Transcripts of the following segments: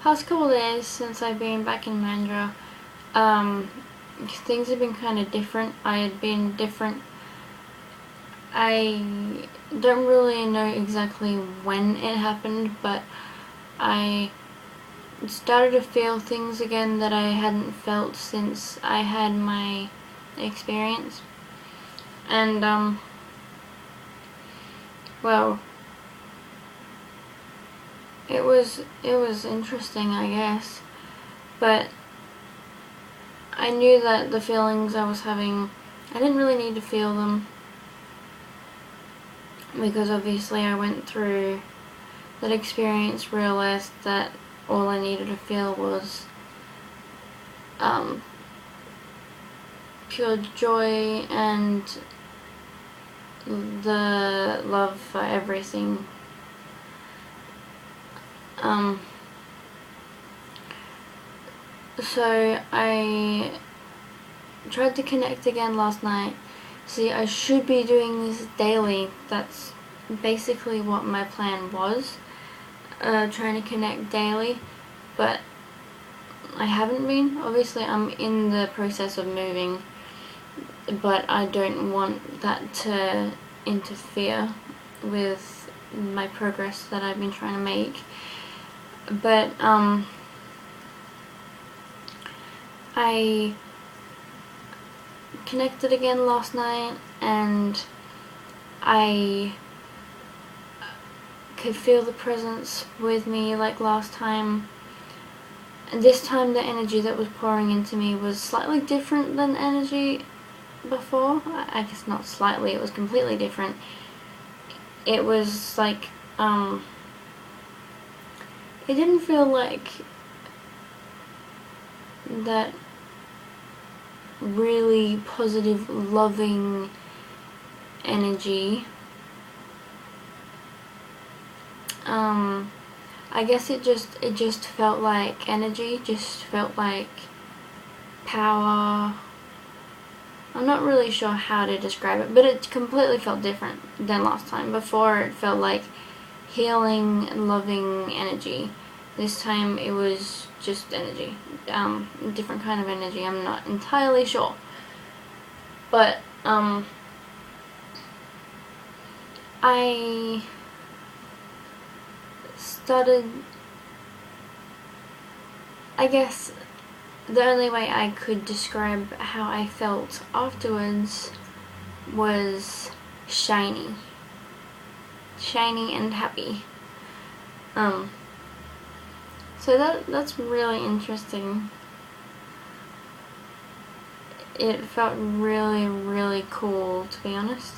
past couple of days since I've been back in Mandurah, things have been kind of different. I don't really know exactly when it happened, but I started to feel things again that I hadn't felt since I had my experience. And well, it was interesting, I guess, but I knew that the feelings I was having, I didn't really need to feel them, because obviously I went through that experience, realized that all I needed to feel was pure joy and the love for everything. So I tried to connect again last night. See, I should be doing this daily. That's basically what my plan was, trying to connect daily, but I haven't been. Obviously I'm in the process of moving, but I don't want that to interfere with my progress that I've been trying to make. But I connected again last night, and I could feel the presence with me like last time. And this time the energy that was pouring into me was slightly different than energy before. I guess not slightly, it was completely different. It was like, it didn't feel like that really positive, loving energy. I guess it just felt like energy, just felt like power. I'm not really sure how to describe it, but it completely felt different than last time. Before, it felt like healing, loving energy. This time it was just energy, different kind of energy. I'm not entirely sure, but I started, I guess the only way I could describe how I felt afterwards was shiny and happy. So that's really interesting. It felt really, really cool, to be honest.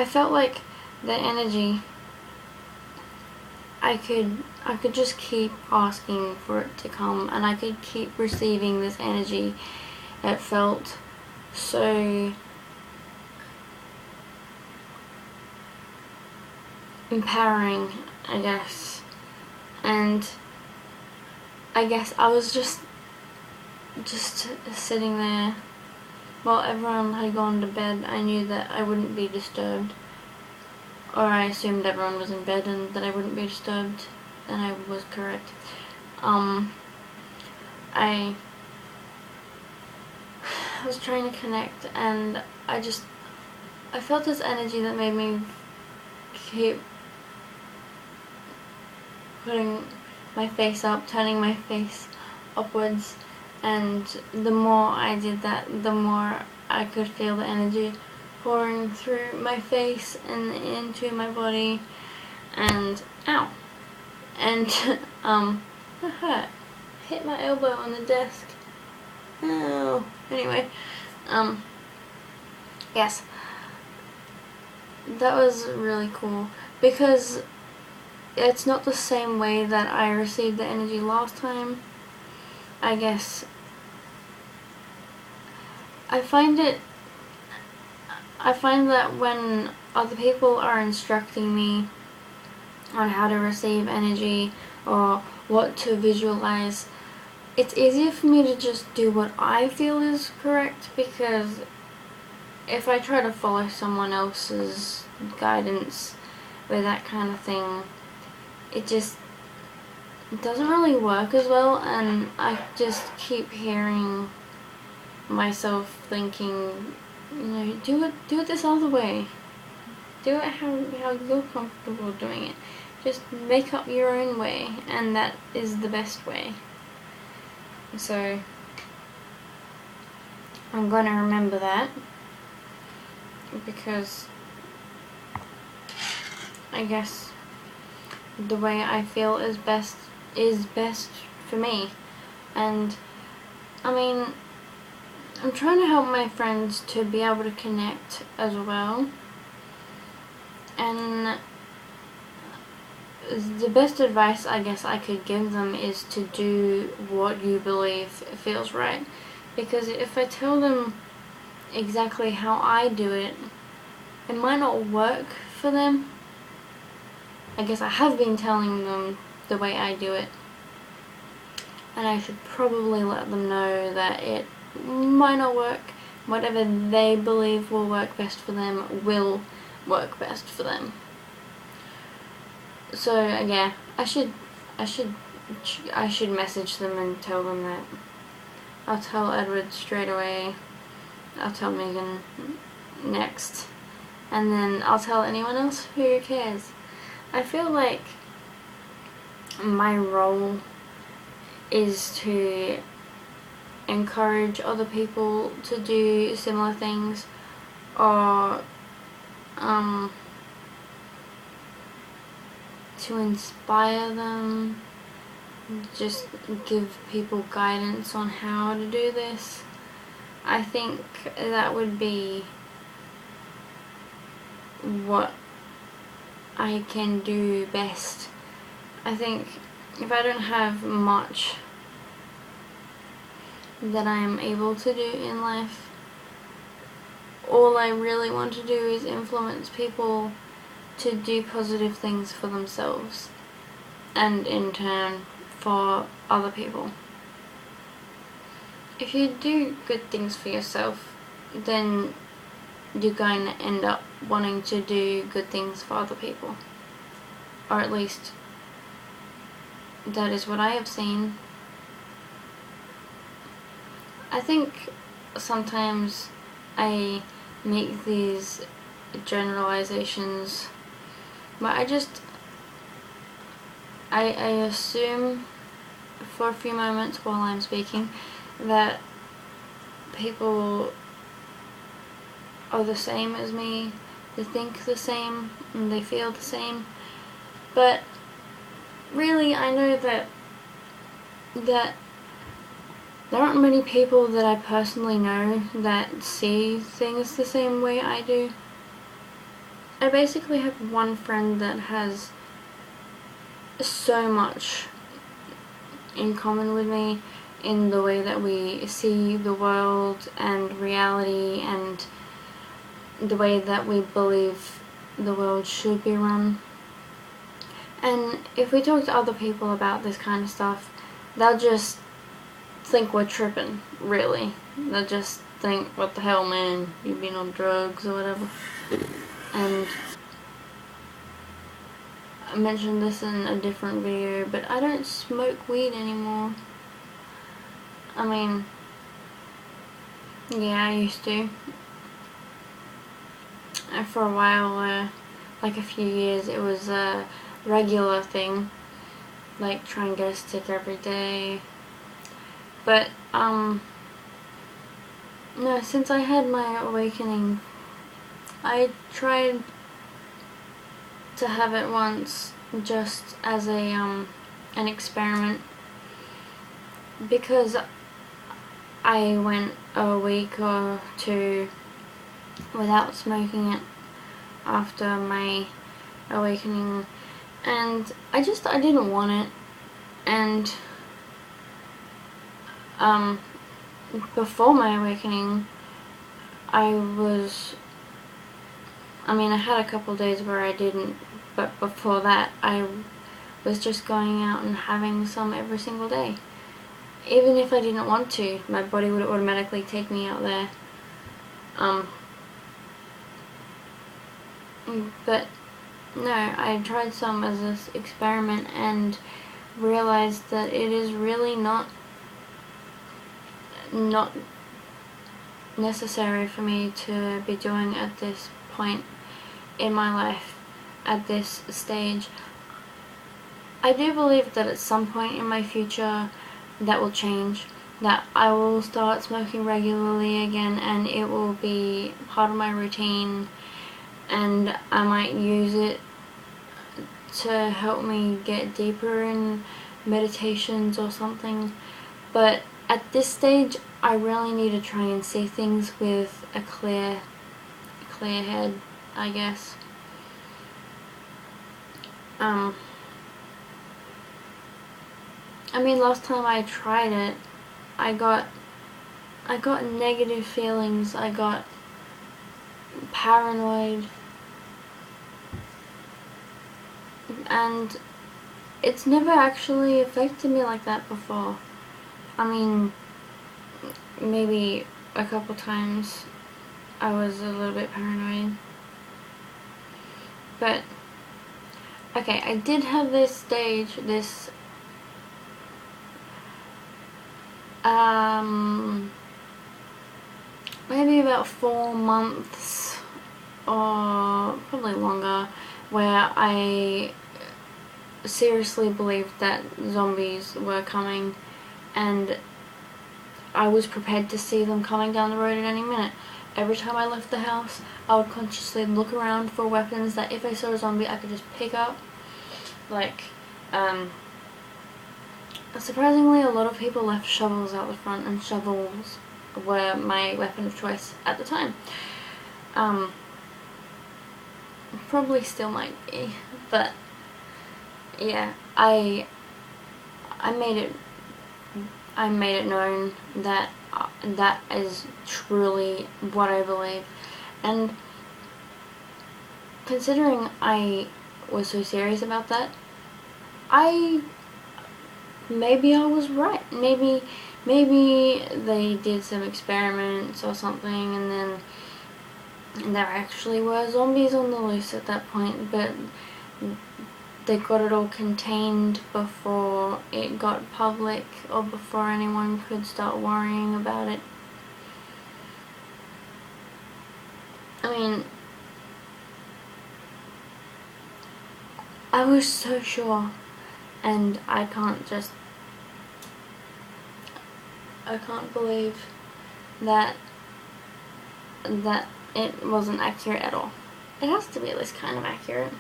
I felt like the energy, I could just keep asking for it to come, and I could keep receiving this energy. It felt so empowering, I guess. And I guess I was just sitting there while everyone had gone to bed. I knew that I wouldn't be disturbed, or I assumed everyone was in bed and that I wouldn't be disturbed, and I was correct. I was trying to connect, and I felt this energy that made me keep putting my face up, turning my face upwards, and the more I did that, the more I could feel the energy pouring through my face and into my body, and ow, and that hurt. Hit my elbow on the desk. Oh, anyway, yes, that was really cool, because it's not the same way that I received the energy last time. I guess I find that when other people are instructing me on how to receive energy or what to visualize, it's easier for me to just do what I feel is correct, because if I try to follow someone else's guidance with that kind of thing, it just doesn't really work as well, and I just keep hearing myself thinking, you know, do it this other way. Do it how you're comfortable doing it. Just make up your own way, and that is the best way. So I'm going to remember that, because I guess the way I feel is best for me. And I mean, I'm trying to help my friends to be able to connect as well, and the best advice I guess I could give them is to do what you believe feels right. Because if I tell them exactly how I do it, it might not work for them. I guess I have been telling them the way I do it, and I should probably let them know that it might not work. Whatever they believe will work best for them will work best for them. So yeah, I should message them and tell them that. I'll tell Edward straight away. I'll tell Megan next, and then I'll tell anyone else who cares. I feel like my role is to encourage other people to do similar things, or to inspire them, just give people guidance on how to do this. I think that would be what I can do best. I think if I don't have much that I am able to do in life, all I really want to do is influence people to do positive things for themselves, and in turn for other people. If you do good things for yourself, then you're going to end up wanting to do good things for other people. Or at least that is what I have seen. I think sometimes I make these generalizations, but I assume for a few moments while I'm speaking that people are the same as me, they think the same, and they feel the same. But really, I know that there aren't many people that I personally know that see things the same way I do. I basically have one friend that has so much in common with me in the way that we see the world and reality, and the way that we believe the world should be run. And if we talk to other people about this kind of stuff, they'll just think we're tripping, really. They'll just think, what the hell, man, you've been on drugs or whatever. And I mentioned this in a different video, but I don't smoke weed anymore. I mean, yeah, I used to. And for a while, like a few years, it was a regular thing. Like, try and get a stick every day. But, no, since I had my awakening, I tried to have it once just as an experiment, because I went a week or two without smoking it after my awakening, and I didn't want it. And before my awakening, I had a couple days where I didn't, but before that I was just going out and having some every single day. Even if I didn't want to, my body would automatically take me out there. But no, I tried some as this experiment and realized that it is really not necessary for me to be doing at this point in my life, at this stage. I do believe that at some point in my future that will change, that I will start smoking regularly again and it will be part of my routine, and I might use it to help me get deeper in meditations or something. But at this stage I really need to try and see things with a clear head, I guess. I mean, last time I tried it, I got negative feelings. I got paranoid, and it's never actually affected me like that before. I mean, maybe a couple times I was a little bit paranoid, but okay, I did have this stage, this maybe about 4 months or probably longer, where I seriously believed that zombies were coming, and I was prepared to see them coming down the road at any minute. Every time I left the house, I would consciously look around for weapons that if I saw a zombie I could just pick up. Like, surprisingly, a lot of people left shovels out the front, and shovels were my weapon of choice at the time. Probably still might be, but yeah, I made it known that that is truly what I believe. And considering I was so serious about that, maybe I was right. Maybe they did some experiments or something, and then there actually were zombies on the loose at that point, but they got it all contained before it got public, or before anyone could start worrying about it. I mean, I was so sure, and I can't believe that it wasn't accurate at all. It has to be at least kind of accurate.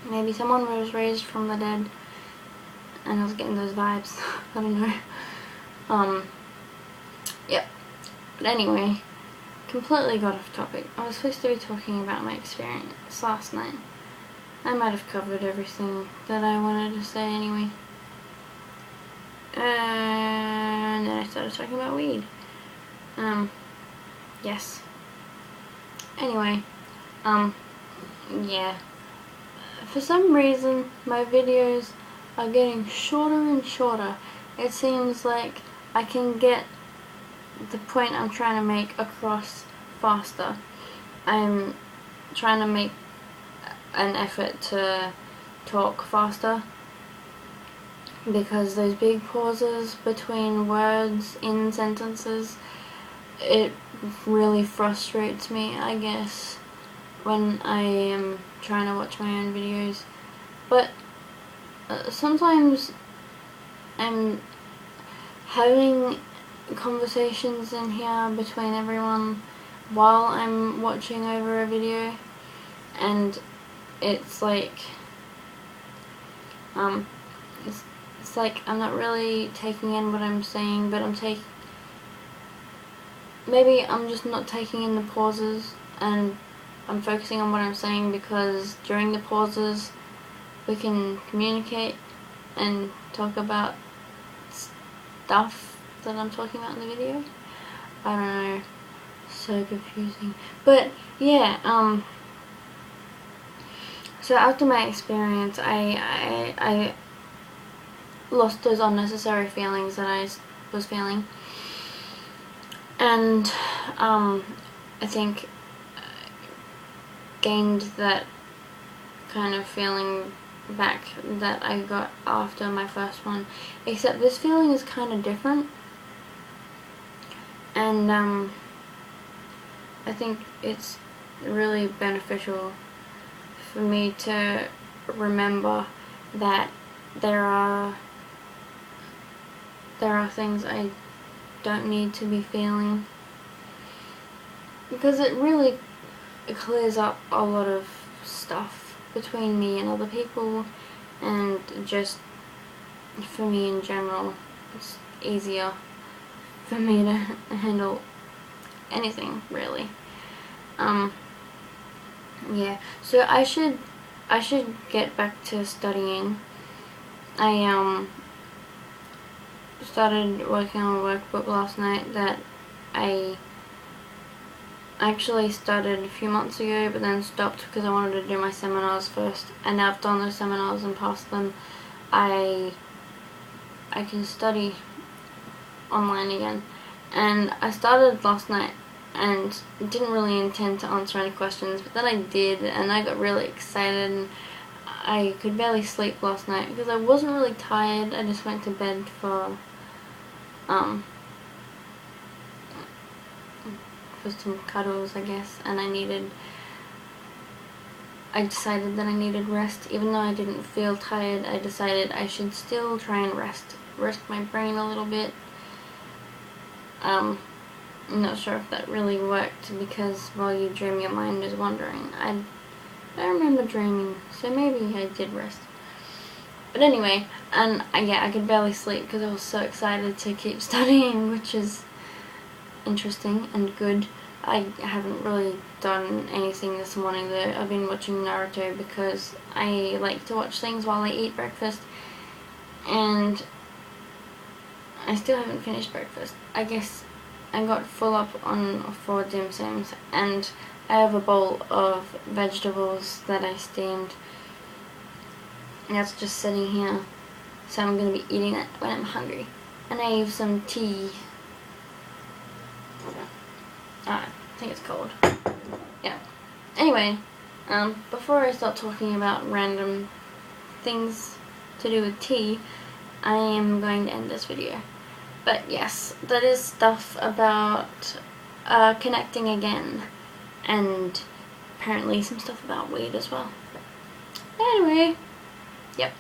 Maybe someone was raised from the dead and I was getting those vibes. I don't know. Yep. But anyway, completely got off topic. I was supposed to be talking about my experience last night. I might have covered everything that I wanted to say anyway. And then I started talking about weed. Yes. Anyway, yeah. For some reason, my videos are getting shorter and shorter. It seems like I can get the point I'm trying to make across faster. I'm trying to make an effort to talk faster, because those big pauses between words in sentences, it really frustrates me, I guess, when I am trying to watch my own videos. But sometimes I'm having conversations in here between everyone while I'm watching over a video, and it's like it's like I'm not really taking in what I'm saying, but maybe I'm just not taking in the pauses, and I'm focusing on what I'm saying, because during the pauses we can communicate and talk about stuff that I'm talking about in the video. I don't know, so confusing. But yeah, so after my experience, I lost those unnecessary feelings that I was feeling, and I think gained that kind of feeling back that I got after my first one, except this feeling is kind of different, and I think it's really beneficial for me to remember that there are things I don't need to be feeling, because it really clears up a lot of stuff between me and other people, and just for me in general, it's easier for me to handle anything, really. Yeah, so I should get back to studying. I started working on a workbook last night that I actually started a few months ago, but then stopped because I wanted to do my seminars first, and now I've done those seminars and passed them. I can study online again, and I started last night and didn't really intend to answer any questions, but then I did, and I got really excited, and I could barely sleep last night because I wasn't really tired. I just went to bed for some cuddles, I guess, and I decided that I needed rest. Even though I didn't feel tired, I decided I should still try and rest my brain a little bit. I'm not sure if that really worked, because while you dream, your mind is wandering. I remember dreaming, so maybe I did rest. But anyway, and yeah, I could barely sleep because I was so excited to keep studying, which is interesting and good. I haven't really done anything this morning though. I've been watching Naruto because I like to watch things while I eat breakfast, and I still haven't finished breakfast. I guess I got full up on 4 dim sums, and I have a bowl of vegetables that I steamed, and that's just sitting here, so I'm going to be eating it when I'm hungry. And I have some tea. I think it's cold. Yeah. Anyway, before I start talking about random things to do with tea, I am going to end this video. But yes, that is stuff about connecting again, and apparently some stuff about weed as well. Anyway, yep.